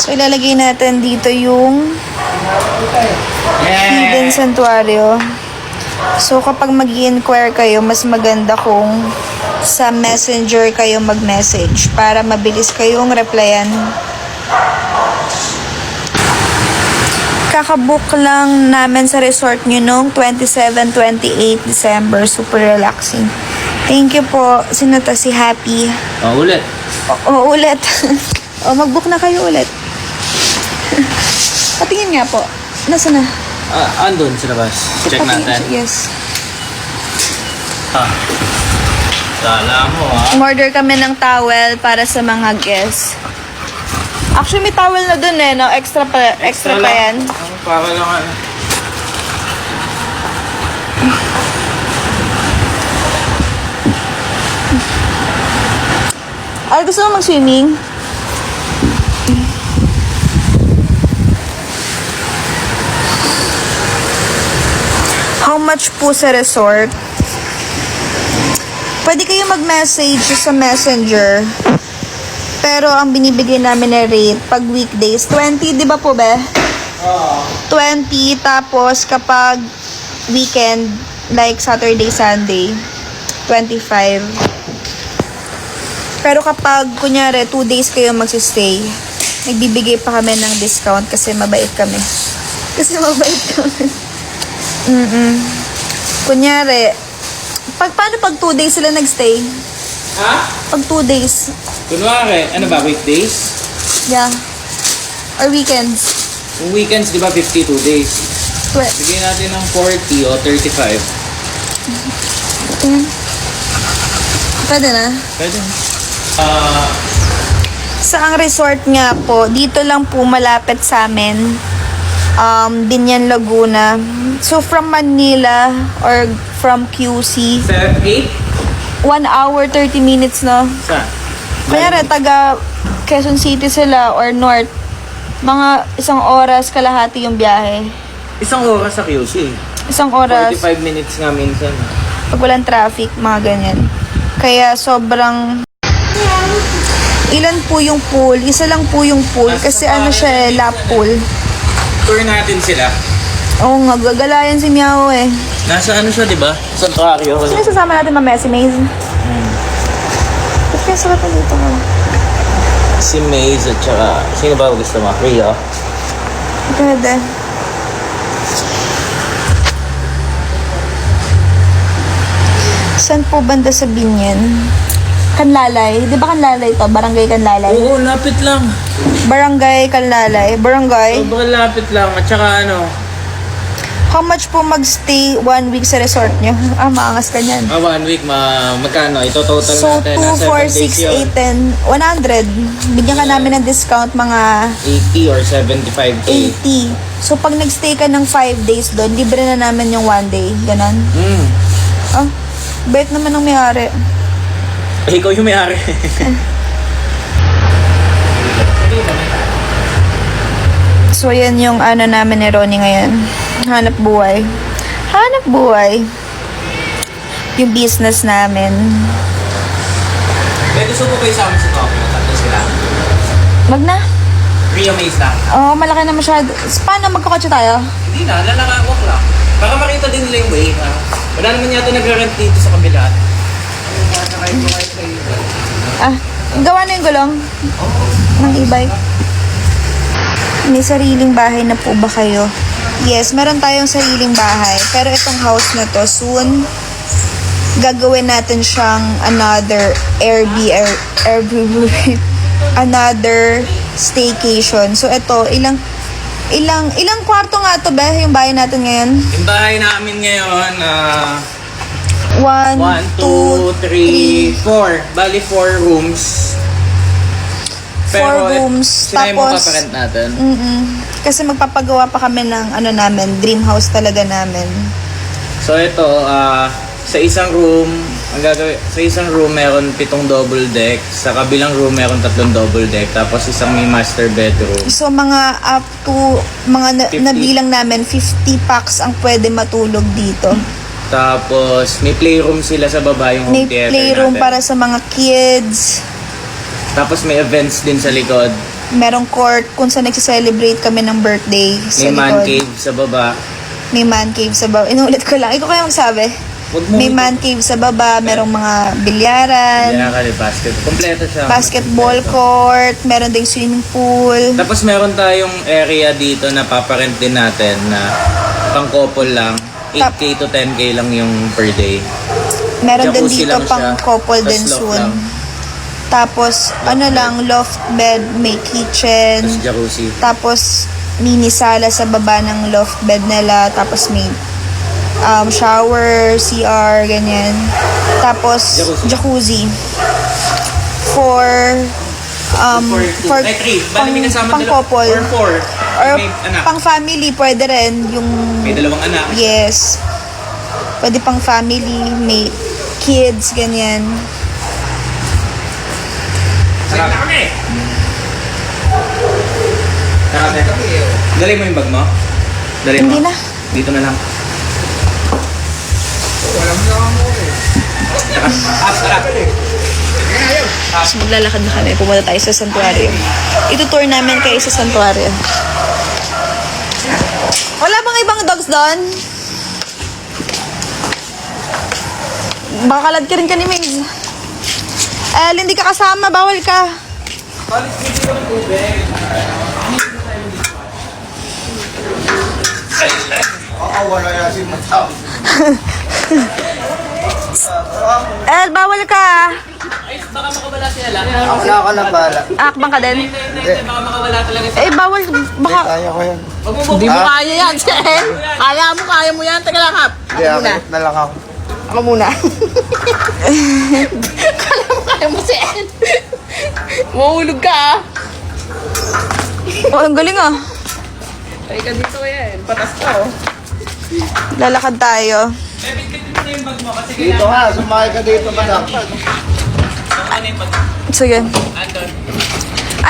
So, ilalagay natin dito yung hidden santuario. So, kapag mag-i-inquire kayo, mas maganda kung sa messenger kayo mag-message para mabilis kayong replyan. Kakabook lang namin sa resort nyo nung 27-28 December. Super relaxing. Thank you po. Sinata si Happy. Ulit. Ulit. Mag-book na kayo ulit. Patingin nga po. Nasaan na? Andun sa labas. Check natin. Yes. Kala mo Order kami ng towel para sa mga guests. Actually, may towel na dun no? Extra pa yan. Para lang Gusto mo mag-swimming? How much po sa resort? Pwede kayo mag-message sa messenger. Pero ang binibigay namin na rate pag weekdays, 20, di ba po be? 20, tapos kapag weekend, like Saturday, Sunday, 25. Pero kapag, kunyari, 2 days kayo magsistay, nagbibigay pa kami ng discount kasi mabait kami. Kunyari, paano pag 2 days sila nagstay? Pag 2 days. Kunwari, ano ba, weekdays? Yeah. Or weekends. Kung weekends, di ba, 52 days? Bigyan natin ng 40 o 35. Pwede na? Pwede. Sa ang resort nga po, dito lang po malapit sa amin. Binyan, Laguna. So, from Manila or from QC, 8? 1 hour, 30 minutes, no? Saan? Kaya taga Quezon City sila or North. Mga 1 oras kalahati yung biyahe. 1 oras sa QC. 1 oras. 45 minutes nga minsan. Pag walang traffic, mga ganyan. Kaya sobrang... Ilan po yung pool? Isa lang po yung pool. Kasi ano siya lap pool. Tour natin sila. Oo nga, gagalayan si Meow eh. Nasa ano siya, di ba? Santuario. Sino sasama natin mamaya? Si Maze? Ba't kaya sarap na dito ko? Si Maze at saka... Sino ba gusto mo? Rio? Pwede. Saan po banda sa Binyan? Kanlalay. Di ba Kanlalay to? Barangay Kanlalay. Oo, lapit lang. Barangay Kanlalay. Barangay. Sobrang lapit lang. At saka ano... How much po magstay 1 week sa resort nyo? Maangas ka niyan. 1 week, magkano? Ito total So, natin. 2, 4, 6, 8, 10, 100. Bigyan ka namin ng discount mga 80 or 75K. 80. So, pag nagstay ka ng 5 days doon, libre na namin yung 1 day. Ganon. Bait naman ng may-ari. Ikaw yung may-ari. So, yan yung ano namin ni Ronnie ngayon. Hanap buhay. Hanap buhay. Yung business namin. May gusto ko kayo sa amin sa Tokyo. Tatlo sila. Wag na. Rio Maze lang. Oo, malaki na masyado. Paano magkakotse tayo? Hindi na, lalakawak lang. Para makita din nila yung way. Wala naman yata nag-rent dito sa kabila. Gawa na yung gulong ng e-bike. May sariling bahay na po ba kayo? Yes, meron tayong sariling bahay. Pero itong house na to, soon, gagawin natin siyang another Airbnb, another staycation. So ito, ilang kwarto nga to ba yung bahay natin ngayon? Yung bahay namin ngayon, 1, 1, 2, 3, 4. Bali, 4 rooms. 4 rooms. Sinabi mo Tapos, paparent natin. kasi magpapagawa pa kami ng ano namin, dream house talaga namin. So ito, sa isang room, sa isang room meron 7 double deck, sa kabilang room meron 3 double deck, tapos isang may master bedroom. So mga up to, mga 50. nabilang namin, 50 packs ang pwede matulog dito. Tapos may playroom sila sa baba, yung May home theater playroom natin. para sa mga kids. Tapos may events din sa likod. Merong court kung saan nagse-celebrate kami ng birthday sa May man likod. cave sa baba. May man cave sa baba. Inuulit ko lang. Ikaw kaya magsabi. Huwag mo May man cave sa baba. Merong mga bilyaran. basket. Kompleto siya. Basketball court. Meron ding swimming pool. Tapos meron tayong area dito na paparent din natin na pang couple lang. 8K to 10K lang yung per day. Meron din Jacuzzi dito lang pang siya. couple Tas din loft soon. lang. Tapos, ano lang, loft bed, may kitchen. Tapos jacuzzi. Tapos, mini sala sa baba ng loft bed nila. Tapos, may shower, CR, ganyan. Tapos, jacuzzi. For, for Ay, 3. Bali may kasama pang couple. Or 4. Or May anak. pang family, pwede rin. Yung, May 2 anak. yes. Pwede pang family, may kids, ganyan. Sarap na kami! Sarap na. Dali mo yung bag mo? Dali mo? Hindi na. Dito na lang. So, maglalakad na kami. Pumunta tayo sa santuario. Itutour namin kayo sa santuario. Wala bang ibang dogs doon? Baka kalad ka rin ka ni Migs. Hindi ka kasama. Bawal ka. Wala yan si Matap. Bawal ka. Ay, baka makawala sila lang. Ako na bala. Akbang ka din. Baka makawala talaga sila. Bawal. Baka. Kaya ko yan. Hindi mo kaya yan, Chen. Kaya mo yan. Teka lang, Hap. Hindi, ako na lang ako. Ako muna. Kaya mo, Chen. Mahulog ka, ah. Ang galing ah. Ay ka dito, yan. Patas ka, oh. Lalakad tayo. Bitbitin mo na yung bag mo kasi Dito nga, sumakay ka dito, madam. ano yung bag mo? Sige. Andon.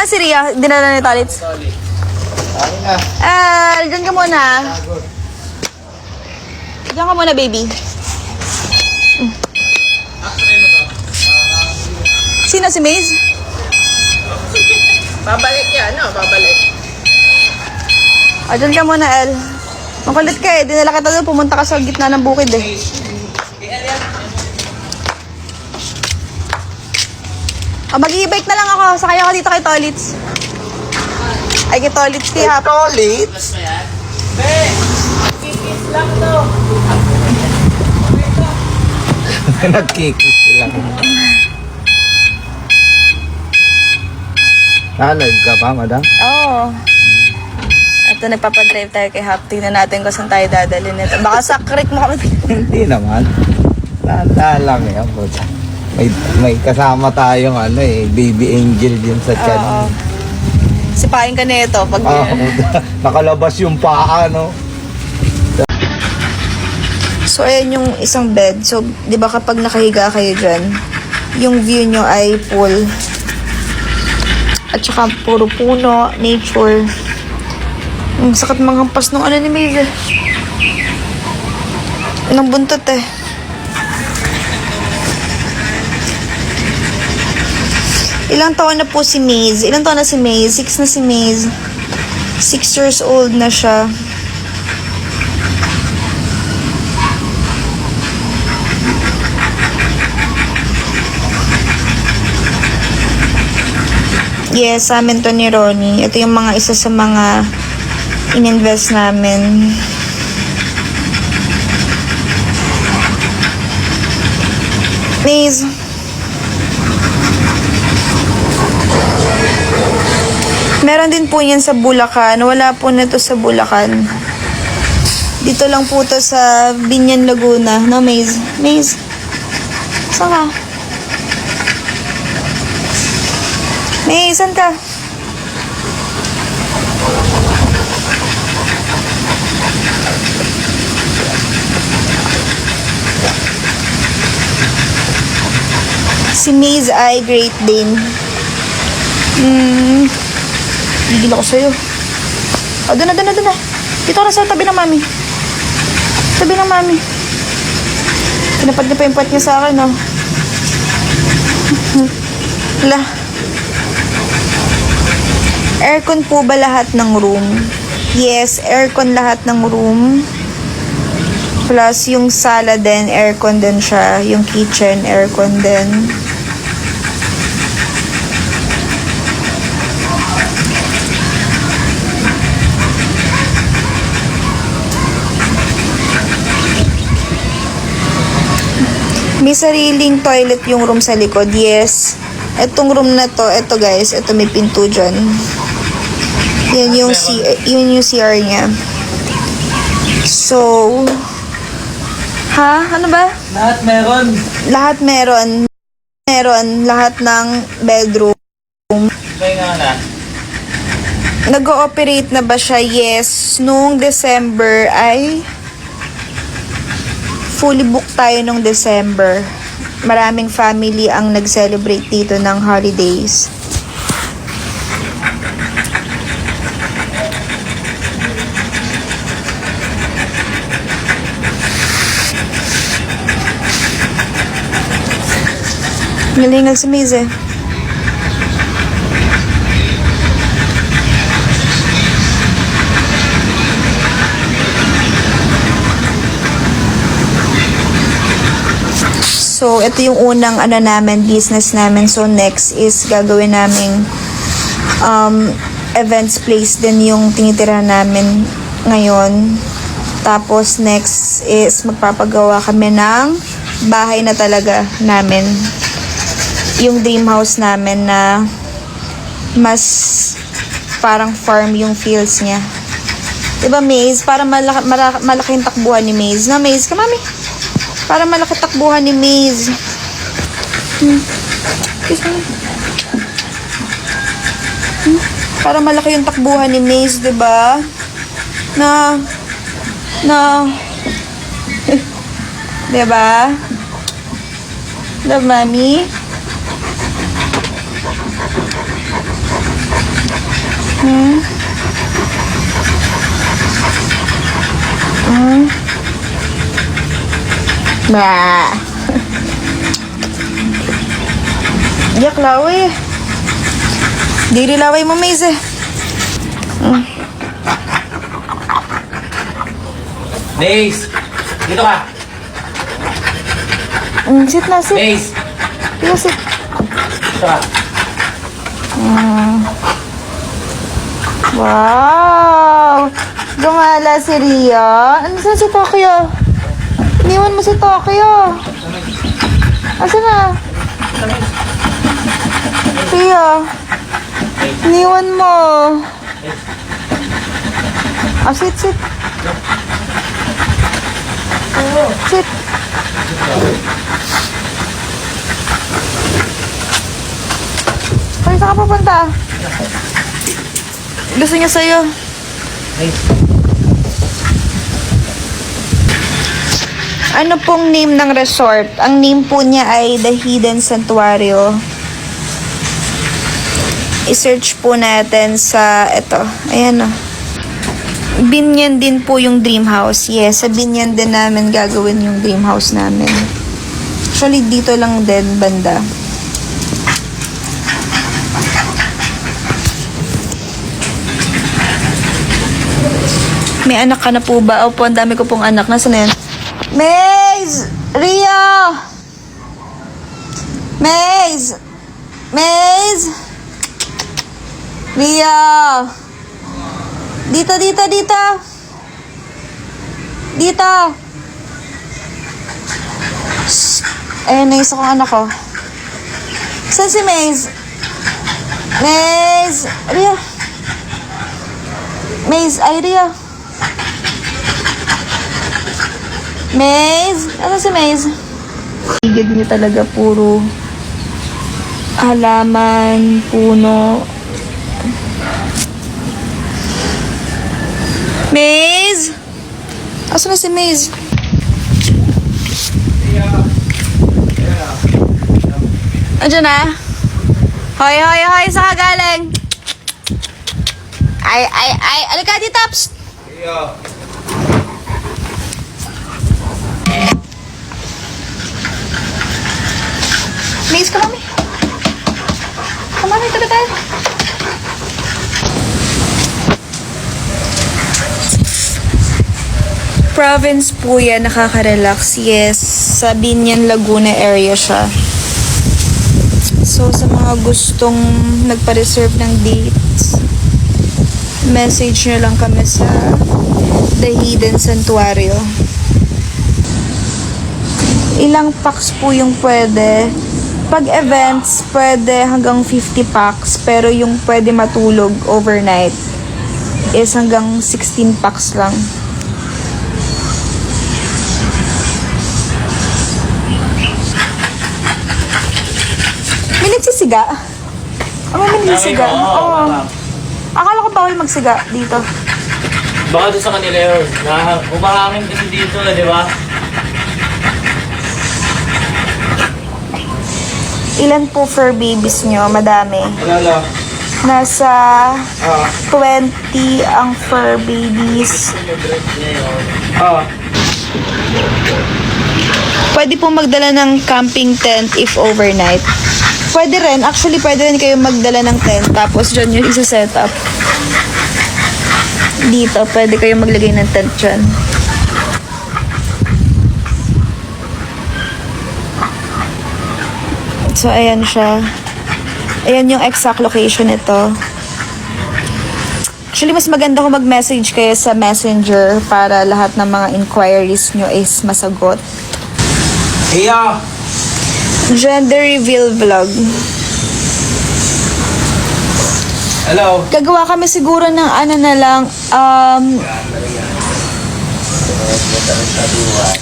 Si Ria. Dinala ni Talits. Ano na? Diyan ka muna. Diyan ka muna, baby. Sino si Maze? Babalik yan, no? Babalik. Diyan ka muna, El. Makulit ka eh. Dinala kita doon. Pumunta ka sa gitna ng bukid eh. Mag-i-bike na lang ako. Sakay ako dito kay Tolits. Ay, kay Tolits kay Hap. Tolit? Nagkikis sila. Live ka pa, madam? Oo. Ito, nagpapadrive tayo kay Hap. Tingnan natin kung saan tayo dadalhin nito. Baka sa creek mo kami. Hindi naman. Tanda lang yan, puta. May kasama tayong baby angel din sa tiyan. Oo. Sipain ka nito. Pag... Nakalabas yung paa, no? So, ayan yung isang bed. So, di ba kapag nakahiga kayo dyan, yung view nyo ay pool. At saka puro puno, nature. Ang sakit manghampas nung ano ni Maeve. Nang buntot eh. Ilang taon na po si Maze? Ilang taon na si Maze? 6 na si Maze. 6 years old na siya. Yes, sa amin to ni Ronnie. Ito yung mga isa sa mga ininvest namin. Maze. Meron din po yan sa Bulacan. Wala po na to sa Bulacan. Dito lang po to sa Binyan, Laguna. No, Maze? Maze? Saan ka? May, saan ka? Si Maze ay Great Dane. Gigil ako sa'yo. O, doon na. Dito ka na sa tabi ng mami. Tabi ng mami. Pinapad niya pa yung puwet niya sa akin, oh. Hala. Aircon po ba lahat ng room? Yes, aircon lahat ng room. Plus, yung sala din, aircon din siya. Yung kitchen, aircon din. May sariling toilet yung room sa likod. Yes. Etong room na to, eto guys, eto may pinto dyan. Yan yung, yun yung CR niya. So, ha? Ano ba? Lahat meron. Lahat meron. Meron. Lahat ng bedroom. May nga na. Nag-ooperate na ba siya? Yes. Noong December ay fully booked tayo nung December. Maraming family ang nag-celebrate dito ng holidays. Ngalingan si Maze eh. So, ito yung unang business namin. So, next is gagawin naming events place din yung tinitira namin ngayon. Tapos, next is magpapagawa kami ng bahay na talaga namin. Yung dream house namin na mas parang farm yung feels niya. Diba, Maze? Para malaking takbuhan ni Maze. Na, Maze? Ka, mami? Para malaki takbuhan ni Maze. Para malaki yung takbuhan ni Maze, diba? Na. Diba? Love, mami? Bah. Yak laway. Diri laway mo, Maze. Maze! Dito ka! Sit na, sit. Maze! Dito, sit. Dito ka! Wow! Gumala si Ria. Ano saan si Tokyo? Iniwan mo si Tokyo. Asan na? Ria. Iniwan mo. Ah, sit. Sit. Ay, saan ka pupunta? Gusto niya sa'yo. Ano pong name ng resort? Ang name po niya ay The Hidden Santuario. I-search po natin sa ito. Ayan o. Binyan din po yung dream house. Yes, sa Binyan din namin gagawin yung dream house namin. Actually, dito lang din banda. May anak ka na po ba? Opo, ang dami ko pong anak. Nasaan na yan? Maze! Ria! Maze! Maze! Ria! Dito! Dito! Shh! Ayun na isa kong anak ko. Saan si Maze? Maze! Ria! Maze! Ay, Ria! Maze? Ano si Maze? Paligid niyo talaga puro halaman, puno. Maze? Asan na si Maze? Andiyan na? Hoy, hoy, hoy! Saan ka galing? Ay! Alika dito, Taps! Maze, come on, come on, ito na tayo. Province po yan, nakaka-relax. Yes, sa Binyan, Laguna area siya. So, sa mga gustong nagpa-reserve ng dates, message nyo lang kami sa The Hidden Santuario. Ilang packs po yung pwede. Pag events, pwede hanggang 50 packs. Pero yung pwede matulog overnight is hanggang 16 packs lang. May nagsisiga? May nagsisiga? Oo. Akala ko bawal magsiga dito. Baka doon sa kanila yun. Umahangin kasi dito, di ba? Ilan po fur babies nyo? Madami. Alala. Nasa 20 ang fur babies. Pwede po magdala ng camping tent if overnight. Pwede rin. Actually, pwede rin kayo magdala ng tent. Tapos dyan yung isa-set up. Dito, pwede kayo maglagay ng tent dyan. So, ayan siya. Ayan yung exact location nito. Actually, mas maganda kung mag-message kayo sa messenger para lahat ng mga inquiries nyo is masagot. Iya! Gender reveal vlog. Hello? Gagawa kami siguro ng ano na lang,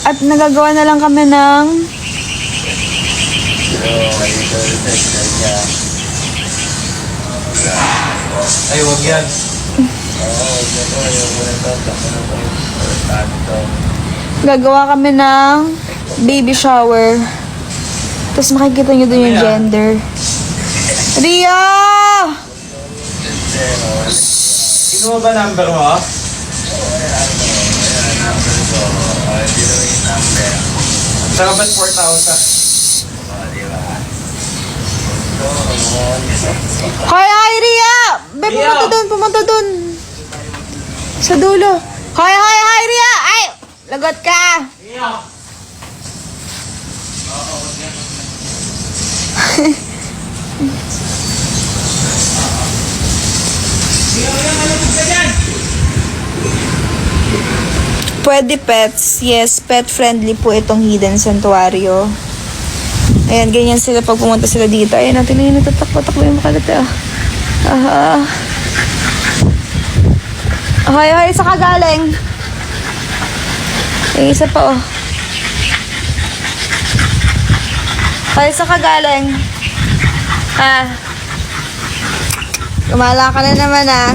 at nagagawa na lang kami ng Ay, wag yan. gagawa kami ng baby shower. Tapos makikita nyo dun yung gender. Ria! Sino ba number mo? Saka ba't 4,000? Hoy, hi, Ria! Be, pumunta dun. Sa dulo. Hoy, hi, Ria! Ay! Lagot ka! Pwede pets. Yes, pet-friendly po itong Hidden Santuario. Ayan, ganyan sila pag pumunta sila dito. Ayan, natin na yun, natatakbo-takbo yung makalat. Hoy, sa kagaling. Yung isa pa, oh. Hoy, sa kagaling. Gumala ka na naman, ah.